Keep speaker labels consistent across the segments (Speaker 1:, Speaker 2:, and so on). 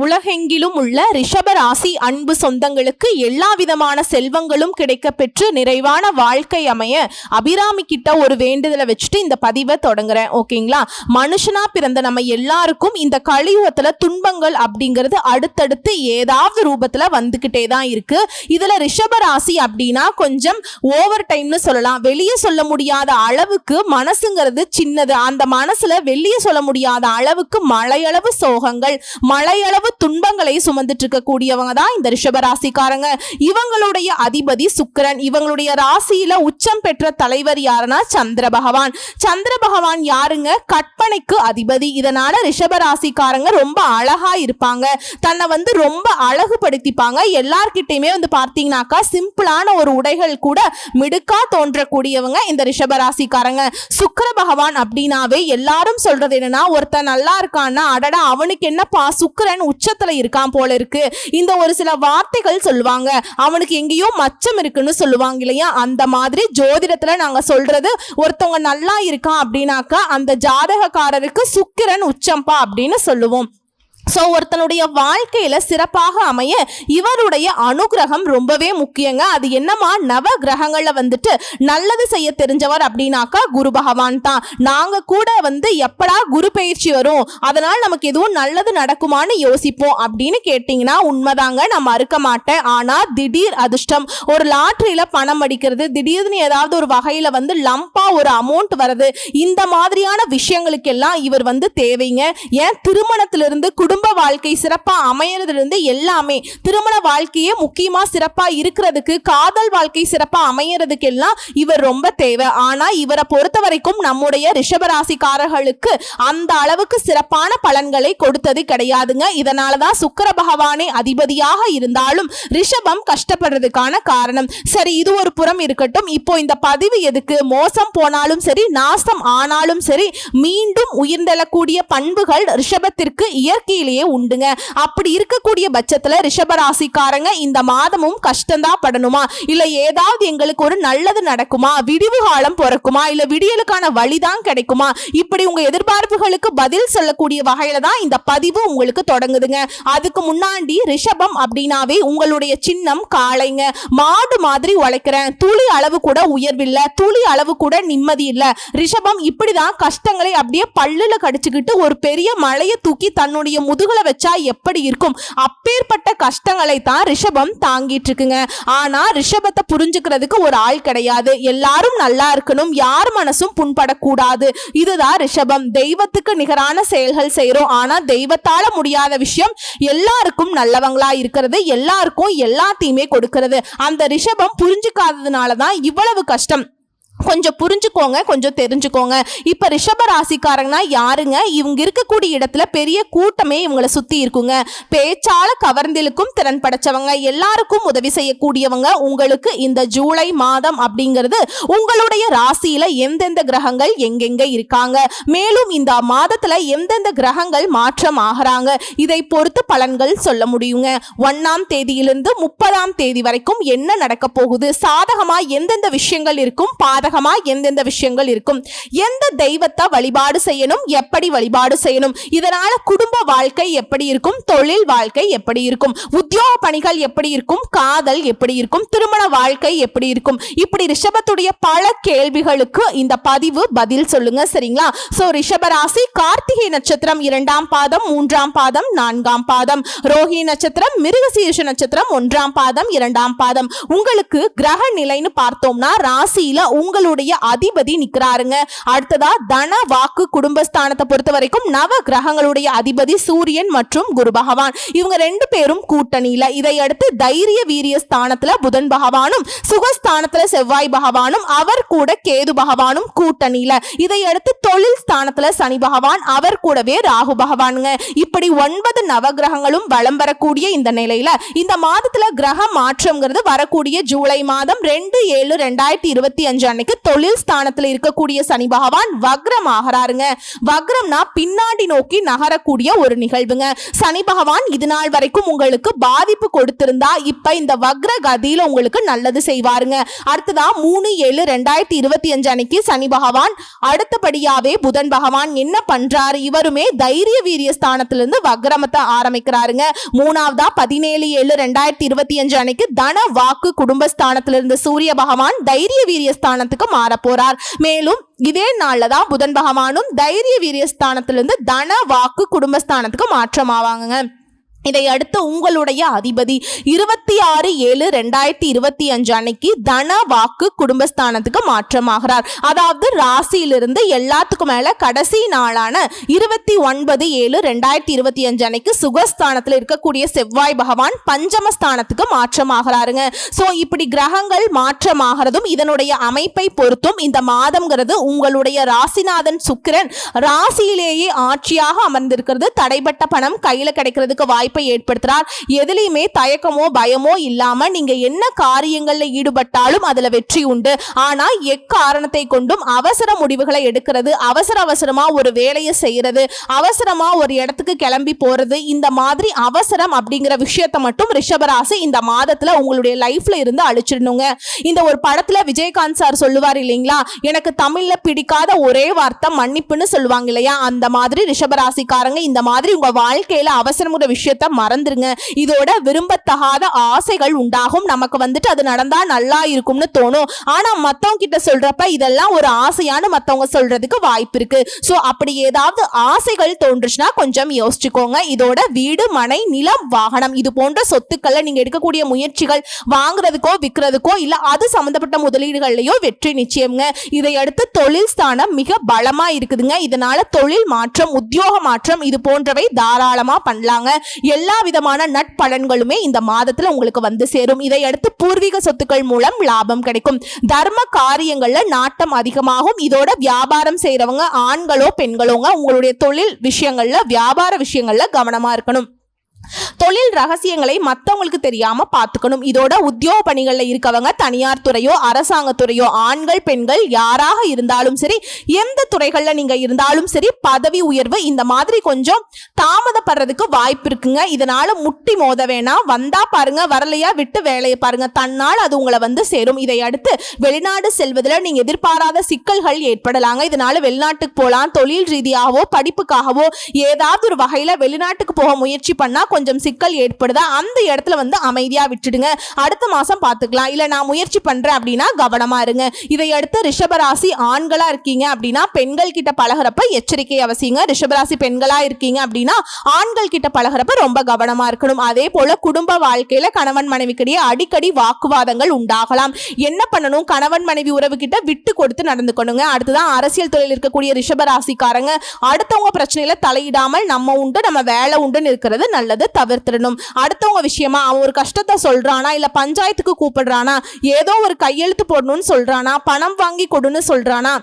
Speaker 1: உலகெங்கிலும் உள்ள ரிஷபராசி அன்பு சொந்தங்களுக்கு எல்லா விதமான செல்வங்களும் கிடைக்க பெற்று நிறைவான வாழ்க்கை அமைய அபிராமி கிட்ட ஒரு வேண்டுதலை வச்சுட்டு இந்த பதிவை தொடங்குறேன். ஓகேங்களா? மனுஷனா பிறந்த நம்ம எல்லாருக்கும் இந்த கலியுகத்துல துன்பங்கள் அப்படிங்கிறது அடுத்தடுத்து ஏதாவது ரூபத்துல வந்துகிட்டே தான் இருக்கு. இதுல ரிஷபராசி அப்படின்னா கொஞ்சம் ஓவர் டைம்னு சொல்லலாம். வெளியே சொல்ல முடியாத அளவுக்கு மனசுங்கிறது சின்னது. அந்த மனசுல வெளியே சொல்ல முடியாத அளவுக்கு மலையளவு சோகங்கள், மலையளவு துன்பங்களை சுமந்துட்டு இருக்கக்கூடியவங்க தான் இந்த ரிஷபராசிக்காரங்க. இவங்களுடைய அதிபதி சுக்கிரன். இவங்களுடைய ராசியில உச்சம் பெற்ற தலைவர் யாருன்னா சந்திர பகவான். சந்திர பகவான் யாருங்க? கற்பனைக்கு அதிபதி. இதனால ரிஷபராசிக்காரங்க ரொம்ப அழகா இருப்பாங்க. தன்னை ரொம்ப அழகுபடுத்திப்பாங்க. எல்லார்கிட்டையுமே பார்த்தீங்கன்னாக்கா சிம்பிளான ஒரு உடைகள் கூட மிடுக்கா தோன்றக்கூடியவங்க இந்த ரிஷபராசிக்காரங்க. சுக்கிர பகவான் அப்படின்னாவே எல்லாரும் சொல்றது என்னன்னா, ஒருத்தன் நல்லா இருக்கான்னா அடடா அவனுக்கு என்னப்பா சுக்கிரன் உச்சத்துல இருக்கான் போல இருக்கு, இந்த ஒரு சில வார்த்தைகள் சொல்லுவாங்க. அவனுக்கு எங்கேயோ மச்சம் இருக்குன்னு சொல்லுவாங்க இல்லையா? அந்த மாதிரி ஜோதிடத்துல நாங்க சொல்றது, ஒருத்தவங்க நல்லா இருக்கான் அப்படின்னாக்கா அந்த ஜாதகக்காரருக்கு சுக்கிரன் உச்சம்பா அப்படின்னு சொல்லுவோம். ஸோ ஒருத்தனுடைய வாழ்க்கையில சிறப்பாக அமைய இவருடைய அனுகிரகம் ரொம்பவே முக்கியங்க. அது என்னமா, நவ கிரகங்கள்ல நல்லது செய்ய தெரிஞ்சவர் அப்படின்னாக்கா குரு பகவான் தான். நாங்க கூட எப்படா குரு பயிற்சி வரும், அதனால் நமக்கு எதுவும் நல்லது நடக்குமான்னு யோசிப்போம் அப்படின்னு கேட்டீங்கன்னா உண்மைதாங்க, நான் மறுக்க மாட்டேன். ஆனா திடீர் அதிர்ஷ்டம், ஒரு லாட்டரியில பணம் அடிக்கிறது, திடீர்னு ஏதாவது ஒரு வகையில லம்பா ஒரு அமௌண்ட் வருது, இந்த மாதிரியான விஷயங்களுக்கெல்லாம் இவர் தேவைங்க. ஏன் திருமணத்திலிருந்து குடும்ப வாழ்க்கை சிறப்பா அமையறதுல எல்லாமே, திருமண வாழ்க்கையே முக்கியமா சிறப்பா இருக்கிறதுக்கு, காதல் வாழ்க்கை சிறப்பா அமையறதுக்கு எல்லாம் இவர் ரொம்ப தேவை. ஆனா இவரை பொறுத்த வரைக்கும் நம்முடைய ரிஷபராசிக்காரர்களுக்கு அந்த அளவுக்கு சிறப்பான பலன்களை கொடுத்தது கிடையாதுங்க. இதனாலதான் சுக்கிர பகவானே அதிபதியாக இருந்தாலும் ரிஷபம் கஷ்டப்படுறதுக்கான காரணம். சரி, இது ஒரு புறம் இருக்கட்டும். இப்போ இந்த பதிவு எதுக்கு? மோசம் போனாலும் சரி, நாசம் ஆனாலும் சரி, மீண்டும் உயிர்ந்தெழக்கூடிய பண்புகள் ரிஷபத்திற்கு இயற்கையில் உண்டுங்க. அப்படி இருக்கக்கூடிய பட்சத்துல ரிஷபராசிக்காரங்க இந்த மாதமும் கஷ்டம்தான் படணுமா, இல்ல ஏதாவது எங்களுக்கு ஒரு நல்லது நடக்குமா, விடிவு காலம் பிறக்குமா, இல்ல விடியலுக்கான வழிதான் கிடைக்குமா, இப்படி உங்க எதிர்பார்ப்புகளுக்கு பதில் சொல்லக்கூடிய வகையில தான் இந்த பதிவு உங்களுக்கு தொடங்குதுங்க. அதுக்கு முன்னாடி ரிஷபம் அப்படின்னாவே உங்களுடைய சின்னம் காளைங்க. மாடு மாதிரி உழைக்கிறேன், துளி அளவு கூட உயர்வில்லை, துளி அளவு கூட நிம்மதி இல்ல. ரிஷபம் இப்படிதான் கஷ்டங்களை அப்படியே பல்லுல கடிச்சுக்கிட்டு ஒரு பெரிய மலையை தூக்கி தன்னுடைய முதுகுல வச்சா எப்படி இருக்கும், அப்பேற்பட்ட கஷ்டங்களை தான் ரிஷபம் தாங்கிட்டு இருக்குங்க. ஆனா ரிஷபத்தை புரிஞ்சுக்கிறதுக்கு ஒரு ஆள் கிடையாது. எல்லாரும் நல்லா இருக்கணும், யார் மனசும் புண்படக்கூடாது. இதுதான் ரிஷபம். தெய்வத்துக்கு நிகரான செயல்கள் செய்யறோம். ஆனா தெய்வத்தால முடியாத விஷயம் எல்லாருக்கும் நல்லவங்களா இருக்கிறது, எல்லாருக்கும் எல்லாத்தையுமே கொடுக்கிறது. அந்த ரிஷபம் புரிஞ்சுக்காததுனாலதான் இவ்வளவு கஷ்டம். கொஞ்சம் புரிஞ்சுக்கோங்க, கொஞ்சம் தெரிஞ்சுக்கோங்க. இப்ப ரிஷப ராசிக்காரங்கன்னா யாருங்க? இவங்க இருக்கக்கூடிய இடத்துல பெரிய கூட்டமே இவங்களை சுத்தி இருக்குங்க. பேச்சால கவர்ந்திழுக்கும் திறன் படைச்சவங்க, எல்லாருக்கும் உதவி செய்யக்கூடியவங்க. உங்களுக்கு இந்த ஜூலை மாதம் அப்படிங்கிறது உங்களுடைய ராசியில எந்தெந்த கிரகங்கள் எங்கெங்க இருக்காங்க, மேலும் இந்த மாதத்துல எந்தெந்த கிரகங்கள் மாற்றம் ஆகிறாங்க, இதை பொறுத்து பலன்கள் சொல்ல முடியுங்க. 1ஆம் தேதியிலிருந்து 30ஆம் தேதி வரைக்கும் என்ன நடக்க போகுது, சாதகமா எந்தெந்த விஷயங்கள் இருக்கும், எந்தெந்த விஷயங்கள் இருக்கும், எந்த தெய்வத்தை வழிபாடு செய்யணும், எப்படி வழிபாடு செய்யணும், இதனால குடும்ப வாழ்க்கை எப்படி இருக்கும், தொழில் வாழ்க்கை எப்படி இருக்கும், உத்தியோக பணிகள் எப்படி இருக்கும், காதல் எப்படி இருக்கும், திருமண வாழ்க்கை எப்படி இருக்கும், இப்படி ரிஷபத்துடைய பல கேள்விகளுக்கு இந்த பதிவு பதில் சொல்லுங்க. சரிங்களா? சோ ரிஷபராசி கார்த்திகை நட்சத்திரம் 2ஆம் பாதம், 3ஆம் பாதம், 4ஆம் பாதம், ரோஹிணி நட்சத்திரம், மிருகசீரிஷ நட்சத்திரம் 1ஆம் பாதம், 2ஆம் பாதம். உங்களுக்கு கிரக நிலைன்னு பார்த்தோம்னா ராசியில உங்களுடைய அதிபதி நிக்கிறாருங்க. அடுத்ததா தன வாக்கு குடும்பஸ்தானத்தை பொறுத்த வரைக்கும் நவ கிரகங்களுடைய அதிபதி சூரியன் மற்றும் குரு பகவான், இவங்க ரெண்டு பேரும் கூட்டணியில. இதையடுத்து தைரிய வீரிய ஸ்தானத்துல புதன் பகவானும், சுகஸ்தானத்துல செவ்வாய் பகவானும், அவர் கூட கேது பகவானும் கூட்டணியில. இதையடுத்து தொழில் ஸ்தானத்துல சனி பகவான், அவர் கூடவே ராகு பகவானுங்க. இப்படி 9 நவகிரகங்களும் வலம் வரக்கூடிய இந்த நிலையில இந்த மாதத்துல கிரக மாற்றம்ங்கிறது வரக்கூடிய ஜூலை மாதம் 2/7/2025 அன்னைக்கு தொழில் ஸ்தானத்துல இருக்கக்கூடிய சனி பகவான் வக்ரம் ஆகிறாருங்க. வக்ரம்னா பின்னாடி நோக்கி நகரக்கூடிய ஒரு நிகழ்வுங்க. சனி பகவான் இது நாள் வரைக்கும் உங்களுக்கு பாதிப்பு கொடுத்திருந்தா இப்ப இந்த வக்ர கதியில உங்களுக்கு நல்லது செய்வாருங்க. அடுத்ததா 3/7/2025 அன்னைக்கு சனி பகவான் அடுத்தபடியாவே புதன் பகவான் என்ன பண்றாரு, இவருமே தைரிய வீரிய ஸ்தானத்திலிருந்து வக்ரமத்தை ஆரம்பிக்கிறாருங்க. மூணாவதா 17/7/2025 அன்னைக்கு தன வாக்கு குடும்பஸ்தானத்திலிருந்து சூரிய பகவான் தைரிய வீரிய ஸ்தானத்துக்கு மாற போறார். மேலும் இதே நாள்ல தான் புதன் பகவானும் தைரிய வீரிய ஸ்தானத்திலிருந்து தன வாக்கு குடும்பஸ்தானத்துக்கு மாற்றமாவாங்க. இதை அடுத்து உங்களுடைய அதிபதி 26/7/2025 அன்னைக்கு தன வாக்கு குடும்பஸ்தானத்துக்கு மாற்றமாகிறார். அதாவது ராசியிலிருந்து எல்லாத்துக்கும் மேல கடைசி நாளான 29/7/2025 அன்னைக்கு சுகஸ்தானத்தில் இருக்கக்கூடிய செவ்வாய் பகவான் பஞ்சமஸ்தானத்துக்கு மாற்றமாகிறாருங்க. சோ இப்படி கிரகங்கள் மாற்றமாகிறதும் இதனுடைய அமைப்பை பொறுத்தும் இந்த மாதம்ங்கிறது உங்களுடைய ராசிநாதன் சுக்கிரன் ராசியிலேயே ஆட்சியாக அமர்ந்திருக்கிறது. தடைப்பட்ட பணம் கையில கிடைக்கிறதுக்கு வாய்ப்பு ஏற்படுத்துறார். எதிலையுமே தயக்கமோ பயமோ இல்லாம நீங்க என்ன காரியங்கள்ல ஈடுபட்டாலும் அதுல வெற்றி உண்டு. ஆனா எக்காரணத்தை கொண்டும் அவசர முடிவுகளை எடுக்கிறது, அவசரமா ஒரு வேலையை செய்யறது, அவசரமா ஒரு இடத்துக்கு கிளம்பி போறது, இந்த மாதிரி அவசரம் அப்படிங்கிற விஷயத்தை மட்டும் ரிஷபராசி இந்த மாதத்துல உங்களுடைய லைஃப்ல இருந்து அழிச்சிடணுங்க. இந்த ஒரு படத்துல விஜயகாந்த் சார் சொல்லுவார் இல்லைங்களா, எனக்கு தமிழ்ல பிடிக்காத ஒரே வார்த்தை மன்னிப்புன்னு சொல்லுவாங்க இல்லையா, அந்த மாதிரி ரிஷபராசிக்காரங்க இந்த மாதிரி உங்க வாழ்க்கையில அவசரமுற விஷயத்த மறந்துருங்க. இதோட விரும்பத்தகாத ஆசைகள் உண்டாகும். நமக்கு வந்துட்டு அது நடந்தா நல்லா இருக்கும்னு தோணும். ஆனா மத்தவங்க கிட்ட சொல்றப்ப இதெல்லாம் ஒரு ஆசையானு மத்தவங்க சொல்றதுக்கு வாய்ப்பு இருக்கு. சோ அப்படி ஏதாவது ஆசைகள் தோன்றுச்சுன்னா கொஞ்சம் யோசிச்சுக்கோங்க. இதோட வீடு, மனை, நிலம், வாகனம் இது போன்ற சொத்துக்களை நீங்க எடுக்கக்கூடிய முயற்சிகள் வாங்குறதுக்கோ விற்கிறதுக்கோ இல்ல அது சம்பந்தப்பட்ட முதலீடுகள்லயோ வெற்றி நிச்சயம்ங்க. இதை அடுத்து தொழில் ஸ்தானம் மிக பலமா இருக்குதுங்க. இதனால தொழில் மாற்றம், உத்தியோக மாற்றம் இது போன்றவை தாராளமா பண்ணலாங்க. எல்லா விதமான நட்பலன்களுமே இந்த மாதத்துல உங்களுக்கு வந்து சேரும். இதை அடுத்து பூர்வீக சொத்துக்கள் மூலம் லாபம் கிடைக்கும். தர்ம காரியங்கள்ல நாட்டம் அதிகமாகும். இதோட வியாபாரம் செய்யறவங்க ஆண்களோ பெண்களோங்க உங்களுடைய தொழில் விஷயங்கள்ல வியாபார விஷயங்கள்ல கவனமா இருக்கணும். தொழில் ரகசியங்களை மற்றவங்களுக்கு தெரியாம பார்த்துக்கணும். இதோட உத்தியோக பணிகள்ல இருக்கவங்க தனியார் துறையோ அரசாங்க துறையோ ஆண்கள் பெண்கள் யாராக இருந்தாலும் சரி, எந்த துறைகள்ல நீங்க இருந்தாலும் சரி, பதவி உயர்வு இந்த மாதிரி கொஞ்சம் தாமதப்படுறதுக்கு வாய்ப்பு இருக்குங்க. இதனால முட்டி மோத வேணாம். வந்தா பாருங்க, வரலையா விட்டு வேலையை பாருங்க, தன்னால் அது உங்களை வந்து சேரும். இதை அடுத்து வெளிநாடு செல்வதில் நீங்க எதிர்பாராத சிக்கல்கள் ஏற்படலாங்க. இதனால வெளிநாட்டுக்கு போகலாம். தொழில் ரீதியாகவோ படிப்புக்காகவோ ஏதாவது ஒரு வகையில வெளிநாட்டுக்கு போக முயற்சி பண்ணா கொஞ்சம் சிக்கல் ஏற்படுதா, அந்த இடத்துல வந்து அமைதியா விட்டுடுங்க. அடுத்த மாசம் பார்த்துக்கலாம். இல்ல நான் முயற்சி பண்றேன் அப்படின்னா கவனமா இருங்க. இதை அடுத்து ரிஷபராசி ஆண்களா இருக்கீங்க அப்படின்னா பெண்கள் கிட்ட பழகிறப்ப எச்சரிக்கை அவசியங்க. ரிஷபராசி பெண்களா இருக்கீங்க அப்படின்னா ஆண்கள் கிட்ட பழகிறப்ப ரொம்ப கவனமா இருக்கணும். அதே போல குடும்ப வாழ்க்கையில கணவன் மனைவிக்கிடையே அடிக்கடி வாக்குவாதங்கள் உண்டாகலாம். என்ன பண்ணணும், கணவன் மனைவி உறவு கிட்ட விட்டு கொடுத்து நடந்துக்கணுங்க. அடுத்துதான் அரசியல் தொழில் இருக்கக்கூடிய ரிஷபராசிக்காரங்க அடுத்தவங்க பிரச்சனையில தலையிடாமல் நம்ம உண்டு நம்ம வேலை உண்டுன்னு இருக்கிறது நல்லது, தவிர்த்திடணும். அடுத்தவங்க விஷயமா அவன் ஒரு கஷ்டத்தை சொல்றானா, இல்ல பஞ்சாயத்துக்கு கூப்பிடுறானா, ஏதோ ஒரு கையெழுத்து போடணும்னு சொல்றானா, பணம் வாங்கி கொடுன்னு சொல்றானா,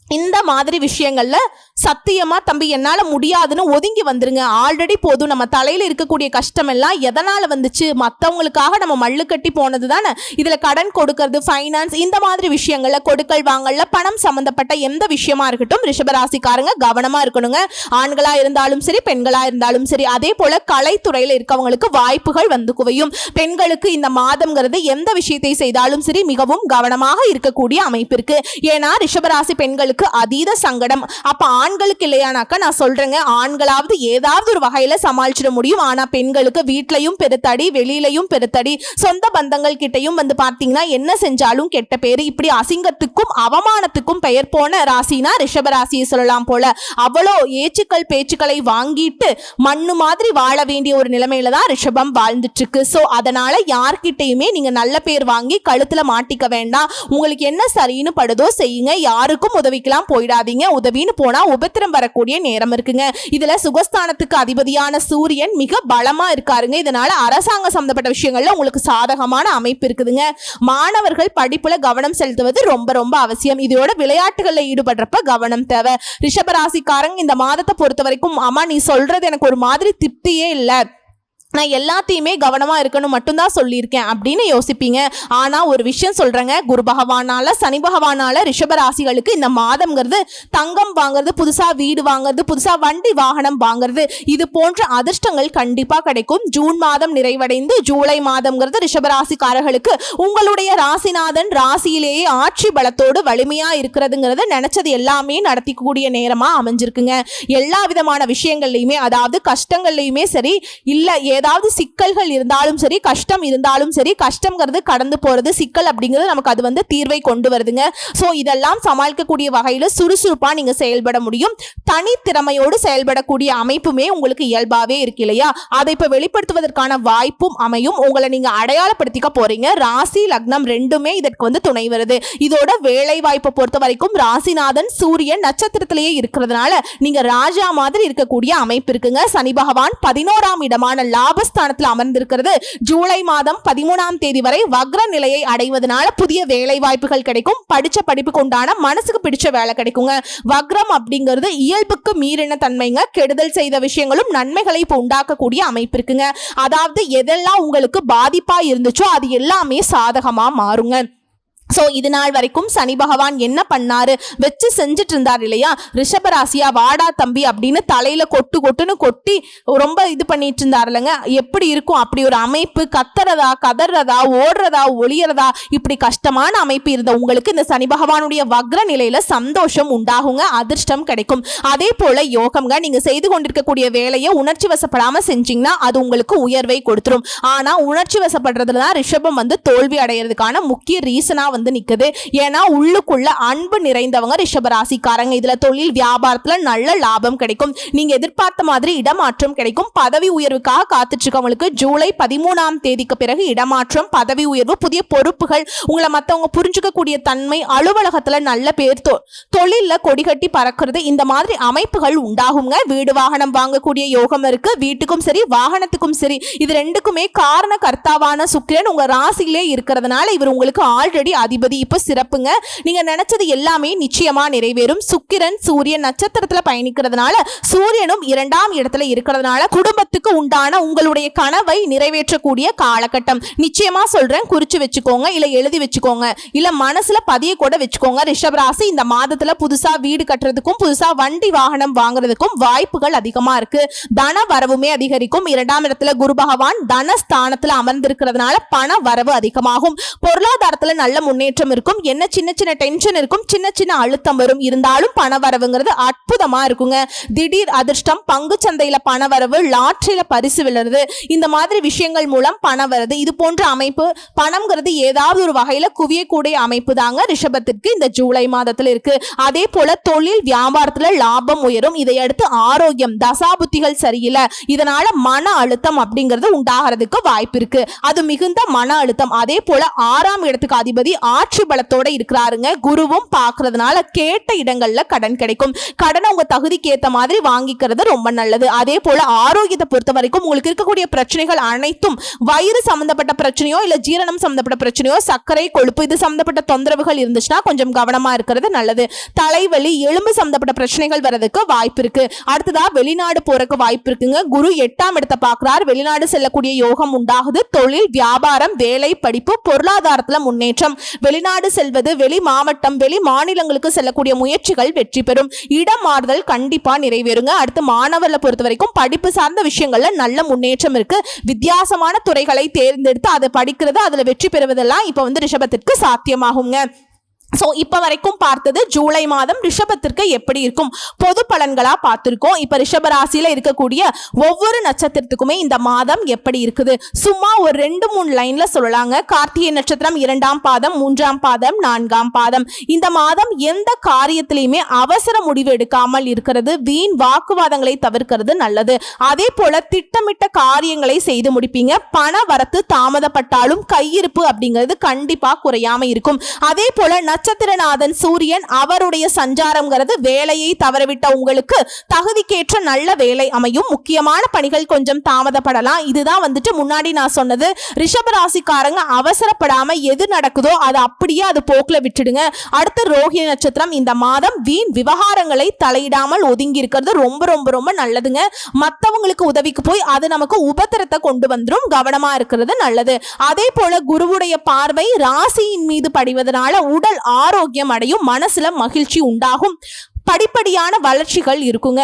Speaker 1: இந்த மாதிரி விஷயங்கள்ல சத்தியமா தம்பி என்னால முடியாதுன்னு ஒதுங்கி வந்துருங்க. ஆல்ரெடி போதும். நம்ம தலையில இருக்கக்கூடிய கஷ்டம் எல்லாம் எதனால வந்துச்சு, மற்றவங்களுக்காக நம்ம மல்லு கட்டி போனது தானே. இதுல கடன் கொடுக்கறது, ஃபைனான்ஸ் இந்த மாதிரி விஷயங்கள்ல கொடுக்கல் வாங்கல்ல பணம் சம்பந்தப்பட்ட எந்த விஷயமா இருக்கட்டும் ரிஷபராசிக்காரங்க கவனமா இருக்கணுங்க. ஆண்களா இருந்தாலும் சரி பெண்களா இருந்தாலும் சரி. அதே போல கலைத்துறையில இருக்கவங்களுக்கு வாய்ப்புகள் வந்து குவையும். பெண்களுக்கு இந்த மாதம்ங்கிறது எந்த விஷயத்தை செய்தாலும் சரி மிகவும் கவனமாக இருக்கக்கூடிய அமைப்பு இருக்கு. ஏன்னா ரிஷபராசி பெண்களுக்கு அதீத சங்கடம். அப்ப ஆண்களுக்கு இல்லையானாக்கா நான் சொல்றேங்க, ஆண்களாவது ஏதாவது ஒரு வகையில சமாளிச்சிட முடியும். ஆனா பெண்களுக்கு வீட்லயும் பெருத்தடி, வெளியிலையும் பெருத்தடி, சொந்த பந்தங்கள் கிட்டையும் வந்து பார்த்தீங்கன்னா என்ன செஞ்சாலும் கெட்ட பேரு, இப்படி அசிங்கத்துக்கும் அவமானத்துக்கும் பெயர் போன ராசினா ரிஷபராசியை சொல்லலாம் போல. அவ்வளோ ஏச்சுக்கள் பேச்சுக்களை வாங்கிட்டு மண்ணு மாதிரி வாழ வேண்டிய ஒரு நிலைமையில தான் ரிஷபம் வாழ்ந்துட்டு இருக்கு. சோ அதனால யார்கிட்டையுமே நீங்க நல்ல பேர் வாங்கி கழுத்துல மாட்டிக்க வேண்டாம். உங்களுக்கு என்ன சரின்னு படுதோ செய்யுங்க. யாருக்கும் உதவிக்கலாம் போயிடாதீங்க. உதவின்னு போனா உபத்திரம் வரக்கூடிய நேரம் இருக்குங்க. இதுல சுகஸ்தானத்துக்கு அதிபதியான சூரியன் மிக பலமா இருக்காருங்க. இதனால அரசாங்க சம்பந்தப்பட்ட விஷயங்கள்ல உங்களுக்கு சாதகமான அமைப்பு இருக்குதுங்க. மாணவர்கள் படிப்புல கவனம் செலுத்துவது ரொம்ப ரொம்ப அவசியம். இதோட விளையாட்டுகள்ல ஈடுபடுறப்ப கவனம் தேவை. ரிஷபராசிக்காரங்க இந்த மாதத்தை பொறுத்த வரைக்கும் அம்மா நீ சொல்றது எனக்கு ஒரு மாதிரி திருப்தியே இல்லை, நான் எல்லாத்தையுமே கவனமா இருக்கணும் மட்டும்தான் சொல்லியிருக்கேன் அப்படின்னு யோசிப்பீங்க. ஆனா ஒரு விஷயம் சொல்றேங்க, குரு பகவானால சனி பகவானால ரிஷப ராசிகளுக்கு இந்த மாதம்ங்கிறது தங்கம் வாங்குறது, புதுசா வீடு வாங்குறது, புதுசா வண்டி வாகனம் வாங்குறது, இது போன்ற அதிர்ஷ்டங்கள் கண்டிப்பா கிடைக்கும். ஜூன் மாதம் நிறைவடைந்து ஜூலை மாதம்ங்கிறது ரிஷபராசிக்காரர்களுக்கு உங்களுடைய ராசிநாதன் ராசியிலேயே ஆட்சி பலத்தோடு வலிமையா இருக்கிறதுங்கிறது நினைச்சது எல்லாமே நடத்திக்கூடிய நேரமா அமைஞ்சிருக்குங்க. எல்லா விதமான விஷயங்கள்லையுமே, அதாவது கஷ்டங்கள்லையுமே சரி, இல்ல ஏதாவது சிக்கல்கள் இருந்தாலும் சரி, கஷ்டம் இருந்தாலும் சரி, கஷ்டம்ங்கிறது கடந்து போறது, சிக்கல் அப்படிங்கிறது நமக்கு அது வந்து தீர்வை கொண்டு வருதுங்க. ஸோ இதெல்லாம் சமாளிக்கக்கூடிய வகையில் சுறுசுறுப்பா நீங்க செயல்பட முடியும். தனித்திறமையோடு செயல்படக்கூடிய அமைப்புமே உங்களுக்கு இயல்பாவே இருக்கு இல்லையா? அதை இப்ப வெளிப்படுத்துவதற்கான வாய்ப்பும் அமையும். உங்களை நீங்க அடையாளப்படுத்திக்க போறீங்க. ராசி லக்னம் ரெண்டுமே இதற்கு வந்து துணை வருது. இதோட வேலை வாய்ப்பை பொறுத்த வரைக்கும் ராசிநாதன் சூரியன் நட்சத்திரத்திலேயே இருக்கிறதுனால நீங்க ராஜா மாதிரி இருக்கக்கூடிய அமைப்பு இருக்குங்க. சனி பகவான் 11ஆம் இடமான லாபஸ்தானத்தில் அமர்ந்திருக்கிறது. ஜூலை மாதம் 13ஆம் தேதி வரை வக்ர நிலையை அடைவதனால புதிய வேலை வாய்ப்புகள் கிடைக்கும். படிச்ச படிப்புக்கு உண்டான மனசுக்கு பிடிச்ச வேலை கிடைக்குங்க. வக்ரம் அப்படிங்கிறது இயல்புக்கு மீறின தன்மைங்க. கெடுதல் செய்த விஷயங்களும் நன்மைகளை இப்போ உண்டாக்கக்கூடிய அமைப்பு இருக்குங்க. அதாவது எதெல்லாம் உங்களுக்கு பாதிப்பா இருந்துச்சோ அது எல்லாமே சாதகமா மாறுங்க. ஸோ இது நாள் வரைக்கும் சனி பகவான் என்ன பண்ணாரு, வச்சு செஞ்சுட்டு இருந்தார் இல்லையா? ரிஷபராசியா வாடா தம்பி அப்படின்னு தலையில கொட்டுன்னு கொட்டி ரொம்ப இது பண்ணிட்டு இருந்தார் இல்லைங்க? எப்படி இருக்கும் அப்படி ஒரு அமைப்பு? கத்துறதா, கதறதா, ஓடுறதா, ஒளியறதா, இப்படி கஷ்டமான அமைப்பு இருந்த உங்களுக்கு இந்த சனி பகவானுடைய வக்ர நிலையில சந்தோஷம் உண்டாகுங்க, அதிர்ஷ்டம் கிடைக்கும். அதே போல யோகம்ங்க, நீங்க செய்து கொண்டிருக்கக்கூடிய வேலையை உணர்ச்சி வசப்படாம செஞ்சீங்கன்னா அது உங்களுக்கு உயர்வை கொடுத்துரும். ஆனா உணர்ச்சி வசப்படுறதுலதான் ரிஷபம் வந்து தோல்வி அடைகிறதுக்கான முக்கிய ரீசனா வந்து நிக்குது. ஏன்னா உள்ளுக்குள்ள அன்பு நிறைந்தவங்க ரிஷபராசிக்காரங்க. இதுல தொழில் வியாபாரத்துல நல்ல லாபம் கிடைக்கும். நீங்க எதிர்பார்த்த மாதிரி இடமாற்றம் கிடைக்கும். பதவி உயர்வுக்காக காத்துட்டு இருக்கவங்களுக்கு ஜூலை 13ஆம் தேதிக்கு பிறகு இடமாற்றம், பதவி உயர்வு, புதிய பொறுப்புகள், உங்களை மத்தவங்க புரிஞ்சுக்கக்கூடிய தன்மை, அலுவலகத்துல நல்ல பேர், தொழில்ல கொடிகட்டி பறக்கிறது, இந்த மாதிரி அமைப்புகள் உண்டாகுங்க. வீடு வாகனம் வாங்கக்கூடிய யோகம் இருக்கு. வீட்டுக்கும் சரி வாகனத்துக்கும் சரி, இது ரெண்டுக்குமே காரண கர்த்தாவான சுக்கிரன் உங்க ராசியிலே இருக்கிறதுனால இவர் உங்களுக்கு ஆல்ரெடி அதிபதி. இப்ப சிறப்புங்க. நீங்க நினைச்சது எல்லாமே நிச்சயமா நிறைவேறும். சுக்கிரன் சூரியன் நட்சத்திரத்துல பயணிக்கிறதுனால, சூரியனும் 2ஆம் இடத்துல இருக்கிறதுனால குடும்பத்துக்கு உண்டான உங்களுடைய கனவை நிறைவேற்றக்கூடிய காலகட்டம். நிச்சயமா சொல்றேன், குறிச்சு வச்சுக்கோங்க, இல்ல எழுதி வச்சுக்கோங்க, இல்ல மனசுல பதிய கூட வச்சுக்கோங்க. ரிஷபராசி இந்த மாதத்துல புதுசா வீடு கட்டுறதுக்கும் புதுசா வண்டி வாகனம் வாங்குறதுக்கும் வாய்ப்புகள் அதிகமா இருக்கு. தன வரவுமே அதிகரிக்கும். 2ஆம் இடத்துல குரு பகவான் தனஸ்தானத்துல அமர்ந்திருக்கிறதுனால பண வரவு அதிகமாகும். பொருளாதாரத்துல நல்ல முன்னேற்றம் இருக்கும். என்ன சின்ன சின்ன டென்ஷன் இருக்கும், சின்ன சின்ன அழுத்தம் வரும், இருந்தாலும் பண வரவுங்கிறது அற்புதமா இருக்குங்க. திடீர் அதிர்ஷ்டம், பங்கு சந்தையில பண வரவு, லாட்டரியில பரிசு விழுறது, இந்த மாதிரி விஷயங்கள் மூலம் பண வருது. இது போன்ற அமைப்பு, பணம்ங்கிறது ஏதாவது ஒரு வகையில குவியக்கூடிய அமைப்பு தாங்க ரிஷபத்திற்கு இந்த ஜூலை மாதத்துல இருக்கு. அதே போல தொழில் வியாபாரத்துல லாபம் உயரும். இதையடுத்து ஆரோக்கியம், தசாபுத்திகள் சரியில்லை, இதனால மன அழுத்தம் அப்படிங்கிறது உண்டாகிறதுக்கு வாய்ப்பு இருக்கு. அது மிகுந்த மன அழுத்தம். அதே போல 6ஆம் இடத்துக்கு அதிபதி ஆட்சி பலத்தோட இருக்கிறாருங்க. குருவும் பார்க்கறதுனால கேட்ட இடங்கள்ல கடன் கிடைக்கும். கடனை உங்க தகுதிக்கு ஏத்த மாதிரி வாங்கிக்கிறது ரொம்ப நல்லது. அதே போல ஆரோக்கியத்தை பொறுத்த வரைக்கும் உங்களுக்கு இருக்கக்கூடிய பிரச்சனைகள் அனைத்தும் வயிறு சம்பந்தப்பட்ட பிரச்சனையோ இல்ல ஜீரணம் சம்பந்தப்பட்ட பிரச்சனையோ, சர்க்கரை, கொழுப்பு இது சம்பந்தப்பட்ட தொந்தரவுகள் இருந்துச்சுன்னா கொஞ்சம் கவனமா இருக்கிறது நல்லது. தலைவலி, எலும்பு சம்பந்தப்பட்ட பிரச்சனைகள் வரதுக்கு வாய்ப்பு இருக்கு. அடுத்ததா வெளிநாடு போறதுக்கு வாய்ப்பு இருக்குங்க. குரு 8ஆம் இடத்தை பார்க்கிறார். வெளிநாடு செல்லக்கூடிய யோகம் உண்டாகுது. தொழில் வியாபாரம், வேலை, படிப்பு, பொருளாதாரத்துல முன்னேற்றம். வெளிநாடு செல்வது, வெளி மாவட்டம், வெளி மாநிலங்களுக்கு செல்லக்கூடிய முயற்சிகள் வெற்றி பெறும். இடமாறுதல் கண்டிப்பா நிறைவேறுங்க. அடுத்து மாணவர்களை பொறுத்த வரைக்கும் படிப்பு சார்ந்த விஷயங்கள்ல நல்ல முன்னேற்றம் இருக்கு. வித்தியாசமான துறைகளை தேர்ந்தெடுத்து அதை படிக்கிறது, அதுல வெற்றி பெறுவதெல்லாம் இப்ப வந்து ரிஷபத்திற்கு சாத்தியமாகுங்க. ஸோ இப்போ வரைக்கும் பார்த்தது ஜூலை மாதம் ரிஷபத்திற்கு எப்படி இருக்கும் பொது பலன்களாக பார்த்துருக்கோம். இப்போ ரிஷபராசியில் இருக்கக்கூடிய ஒவ்வொரு நட்சத்திரத்துக்குமே இந்த மாதம் எப்படி இருக்குது சும்மா ஒரு 2-3 லைனில் சொல்லலாங்க. கார்த்திகை நட்சத்திரம் 2ஆம் பாதம், 3ஆம் பாதம், 4ஆம் பாதம். இந்த மாதம் எந்த காரியத்திலையுமே அவசர முடிவு எடுக்காமல் இருக்கிறது, வீண் வாக்குவாதங்களை தவிர்க்கிறது நல்லது. அதே போல திட்டமிட்ட காரியங்களை செய்து முடிப்பீங்க. பண வரத்து தாமதப்பட்டாலும் கையிருப்பு அப்படிங்கிறது கண்டிப்பாக குறையாம இருக்கும். அதே போல நட்சத்திரநாதன் சூரியன் அவருடைய சஞ்சாரம்ங்கிறது வேலையை தவறவிட்ட உங்களுக்கு தகுதிக்கேற்ற நல்ல வேலை அமையும். முக்கியமான பணிகள் கொஞ்சம் தாமதப்படலாம். இதுதான் வந்துட்டு முன்னாடி நான் சொன்னது. ரிஷபராசிக்காரங்க அவசரப்படாம எது நடக்குதோ அது அப்படியே அது போக்குல விட்டுடுங்க. அடுத்து ரோஹிணி நட்சத்திரம். இந்த மாதம் வீண் விவகாரங்களை தலையிடாமல் ஒதுங்கி இருக்கிறது ரொம்ப ரொம்ப ரொம்ப நல்லதுங்க. மற்றவங்களுக்கு உதவிக்கு போய் அது நமக்கு உபத்திரத்தை கொண்டு வந்துடும். கவனமா இருக்கிறது நல்லது. அதே போல குருவுடைய பார்வை ராசியின் மீது படிவதனால உடல் ஆரோக்கியம் அடையும். மனசுல மகிழ்ச்சி உண்டாகும். படிப்படியான வளர்ச்சிகள் இருக்குங்க.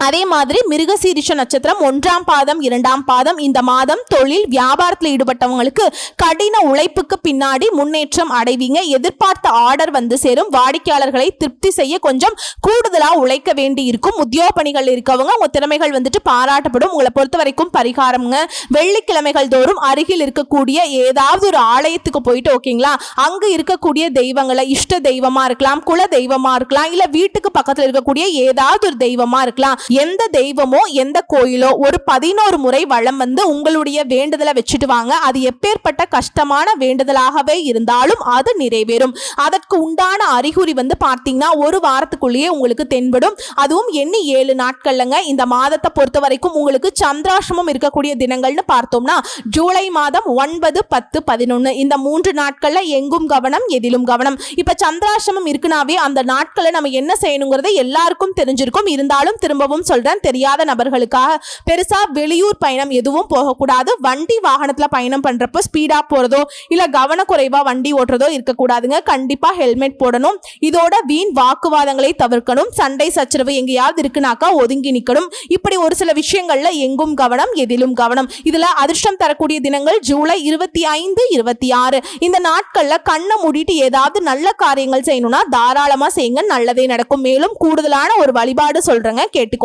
Speaker 1: அதே மாதிரி மிருகசீரிஷ நட்சத்திரம் 1ஆம் பாதம் 2ஆம் பாதம். இந்த மாதம் தொழில் வியாபாரத்தில் ஈடுபட்டவங்களுக்கு கடின உழைப்புக்கு பின்னாடி முன்னேற்றம் அடைவீங்க. எதிர்பார்த்த ஆர்டர் வந்து சேரும். வாடிக்கையாளர்களை திருப்தி செய்ய கொஞ்சம் கூடுதலா உழைக்க வேண்டி இருக்கும். உத்தியோக பணிகள் இருக்கவங்க உங்க திறமைகள் வந்துட்டு பாராட்டப்படும். உங்களை பொறுத்த வரைக்கும் பரிகாரம்ங்க, வெள்ளிக்கிழமைகள் தோறும் அருகில் இருக்கக்கூடிய ஏதாவது ஒரு ஆலயத்துக்கு போயிட்டு ஓகேங்களா, அங்கு இருக்கக்கூடிய தெய்வங்களை இஷ்ட தெய்வமா இருக்கலாம், குல தெய்வமா இருக்கலாம், இல்ல வீட்டுக்கு பக்கத்தில் இருக்கக்கூடிய ஏதாவது ஒரு தெய்வமா இருக்கலாம். எந்த தெய்வமோ எந்த கோயிலோ ஒரு 11 முறை வலம் வந்து உங்களுடைய வேண்டுதலை வச்சுட்டு வாங்க. அது எப்பேற்பட்ட கஷ்டமான வேண்டுதலாகவே இருந்தாலும் அது நிறைவேறும். அதற்கு உண்டான அறிகுறி வந்து பார்த்தீங்கன்னா ஒரு வாரத்துக்குள்ளேயே உங்களுக்கு தென்படும். அதுவும் எண்ணி 7 நாட்கள்லங்க. இந்த மாதத்தை பொறுத்த வரைக்கும் உங்களுக்கு சந்திராசிரமம் இருக்கக்கூடிய தினங்கள்னு பார்த்தோம்னா ஜூலை மாதம் 9, 10, 11 இந்த 3 நாட்கள்ல எங்கும் கவனம், எதிலும் கவனம். இப்ப சந்திராசிரமம் இருக்குனாவே அந்த நாட்களை நம்ம என்ன செய்யணுங்கிறது எல்லாருக்கும் தெரிஞ்சிருக்கும். இருந்தாலும் திரும்பவும் சொல்றேன், தெரியாத நபர்களுக்காக பெருசா வெளியூர் பயணம் எதுவும் போகக்கூடாது. வண்டி வாகனத்துல பயணம் பண்றப்ப ஸ்பீடா போறதோ இல்ல கவனக்குறைவா வண்டி ஓட்டுறதோ இருக்கக்கூடாதுங்க. கண்டிப்பா ஹெல்மெட் போடணும். இதோட வீண் வாக்குவாதங்களை தவிர்க்கணும். சண்டை சச்சரவு எங்கேயாவது இருக்குனாக்கா ஒதுங்கி நிக்கணும். இப்படி ஒரு சில விஷயங்கள்ல எங்கும் கவனம், எதிலும் கவனம். இதுல அதிர்ஷ்டம் தரக்கூடிய தினங்கள் ஜூலை 25, 26 இந்த நாட்கள்ல கண்ணை மூடிட்டு ஏதாவது நல்ல காரியங்கள் செய்யணும்னா தாராளமா செய்யுங்க, நல்லதே நடக்கும். மேலும் கூடுதலான ஒரு வழிபாடு சொல்றேங்க, கேட்டுக்கோங்க.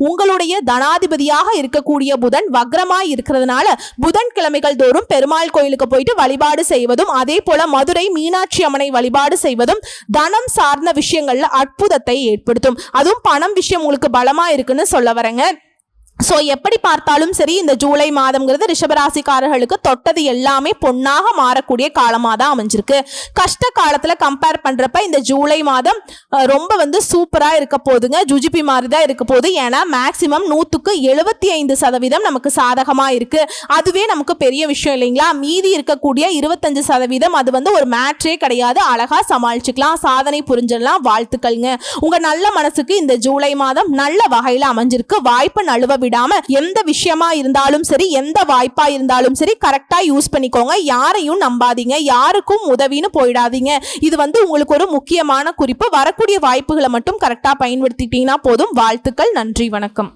Speaker 1: உங்களுடைய தனாதிபதியாக இருக்கக்கூடிய புதன் வக்ரமாய் இருக்கிறதுனால புதன்கிழமைகள் தோறும் பெருமாள் கோயிலுக்கு போயிட்டு வழிபாடு செய்வதும், அதே போல மதுரை மீனாட்சி அம்மனை வழிபாடு செய்வதும் தனம் சார்ந்த விஷயங்கள்ல அற்புதத்தை ஏற்படுத்தும். அதுவும் பணம் விஷயம் உங்களுக்கு பலமா இருக்குன்னு சொல்ல வரேங்க. ஸோ எப்படி பார்த்தாலும் சரி இந்த ஜூலை மாதம்ங்கிறது ரிஷபராசிக்காரர்களுக்கு தொட்டது எல்லாமே பொன்னாக மாறக்கூடிய காலமாக தான் அமைஞ்சிருக்கு. கஷ்ட காலத்தில் கம்பேர் பண்ணுறப்ப இந்த ஜூலை மாதம் ரொம்ப வந்து சூப்பராக இருக்க போகுதுங்க. ஜுஜிபி மாதிரி தான் இருக்க போகுது. ஏன்னா மேக்சிமம் 100க்கு 75% நமக்கு சாதகமாக இருக்குது. அதுவே நமக்கு பெரிய விஷயம் இல்லைங்களா. மீதி இருக்கக்கூடிய 25% அது வந்து ஒரு மேட்ரே கிடையாது. அழகாக சமாளிச்சுக்கலாம், சாதனை புரிஞ்சிடலாம். வாழ்த்துக்கள்ங்க. உங்கள் நல்ல மனசுக்கு இந்த ஜூலை மாதம் நல்ல வகையில் அமைஞ்சிருக்கு. வாய்ப்பு நழுவ விடாம எந்த விஷயமா இருந்தாலும் சரி, எந்த வாய்ப்பா இருந்தாலும் சரி கரெக்டா யூஸ் பண்ணிக்கோங்க. யாரையும் நம்பாதீங்க, யாருக்கும் உதவின்னு போயிடாதீங்க. இது வந்து உங்களுக்கு ஒரு முக்கியமான குறிப்பு. வரக்கூடிய வாய்ப்புகளை மட்டும் கரெக்டா பயன்படுத்திட்டீங்கன்னா போதும். வாழ்த்துக்கள். நன்றி, வணக்கம்.